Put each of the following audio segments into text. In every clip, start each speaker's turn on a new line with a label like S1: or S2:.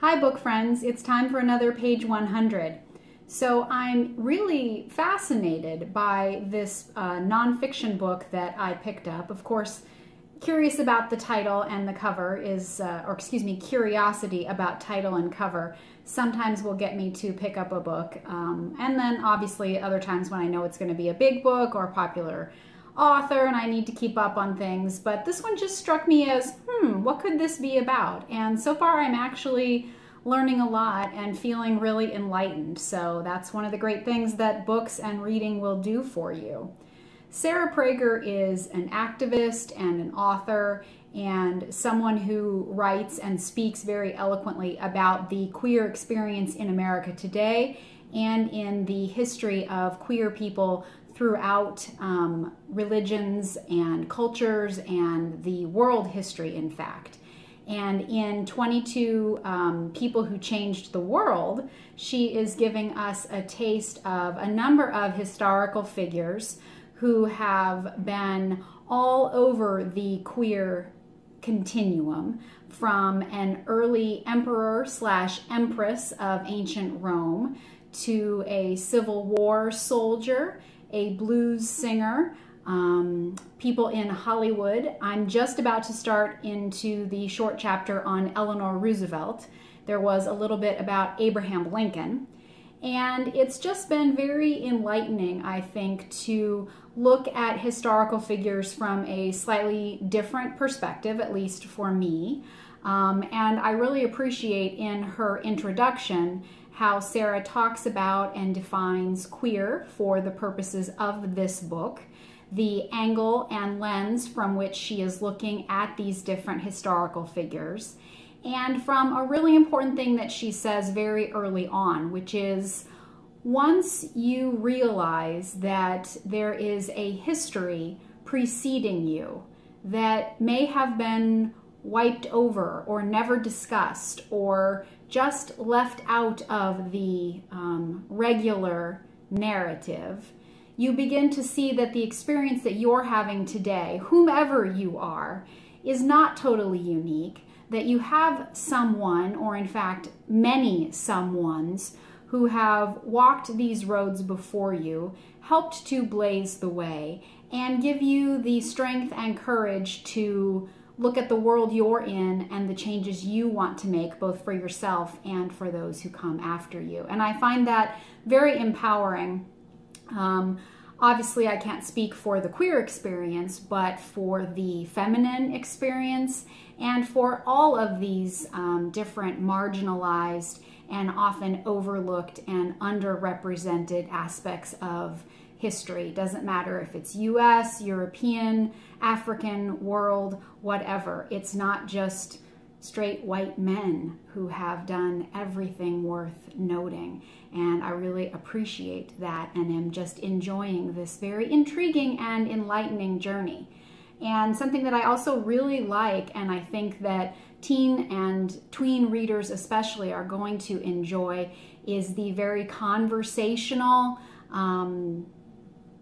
S1: Hi book friends, it's time for another page 100. So I'm really fascinated by this nonfiction book that I picked up. Of course, curious about the title and the cover is, curiosity about title and cover sometimes will get me to pick up a book. And then obviously other times when I know it's going to be a big book or a popular author and I need to keep up on things. But this one just struck me as, what could this be about? And so far I'm actually learning a lot and feeling really enlightened. So that's one of the great things that books and reading will do for you. Sarah Prager is an activist and an author and someone who writes and speaks very eloquently about the queer experience in America today and in the history of queer people throughout religions and cultures and the world history, in fact. And in 22 People Who Changed the World, she is giving us a taste of a number of historical figures who have been all over the queer continuum, from an early emperor/empress of ancient Rome to a Civil War soldier, a blues singer, people in Hollywood. I'm just about to start into the short chapter on Eleanor Roosevelt. There was a little bit about Abraham Lincoln. And it's just been very enlightening, I think, to look at historical figures from a slightly different perspective, at least for me. And I really appreciate in her introduction how Sarah talks about and defines queer for the purposes of this book, the angle and lens from which she is looking at these different historical figures, and from a really important thing that she says very early on, which is once you realize that there is a history preceding you that may have been wiped over or never discussed or just left out of the regular narrative, you begin to see that the experience that you're having today, whomever you are, is not totally unique, that you have someone, or in fact many someones, who have walked these roads before you, helped to blaze the way, and give you the strength and courage to look at the world you're in and the changes you want to make, both for yourself and for those who come after you. And I find that very empowering. Obviously, I can't speak for the queer experience, but for the feminine experience and for all of these different marginalized and often overlooked and underrepresented aspects of history. Doesn't matter if it's US, European, African, world, whatever. It's not just straight white men who have done everything worth noting. And I really appreciate that and am just enjoying this very intriguing and enlightening journey. And something that I also really like, and I think that teen and tween readers especially are going to enjoy, is the very conversational,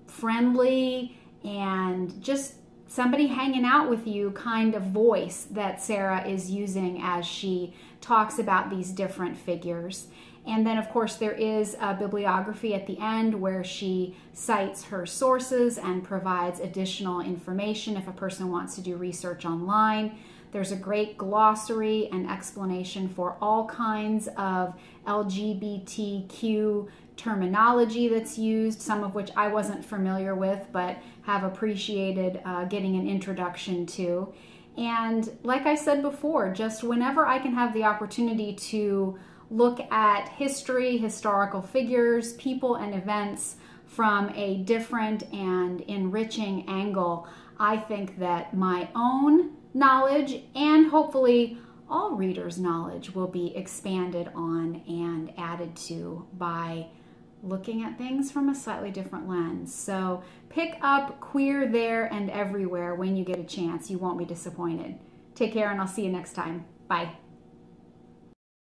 S1: friendly, and just somebody hanging out with you kind of voice that Sarah is using as she talks about these different figures. And then, of course, there is a bibliography at the end where she cites her sources and provides additional information if a person wants to do research online. There's a great glossary and explanation for all kinds of LGBTQ terminology that's used, some of which I wasn't familiar with, but have appreciated getting an introduction to. And like I said before, just whenever I can have the opportunity to look at history, historical figures, people, and events from a different and enriching angle, I think that my own knowledge and hopefully all readers' knowledge will be expanded on and added to by looking at things from a slightly different lens. So pick up Queer There and Everywhere when you get a chance. You won't be disappointed. Take care and I'll see you next time. Bye.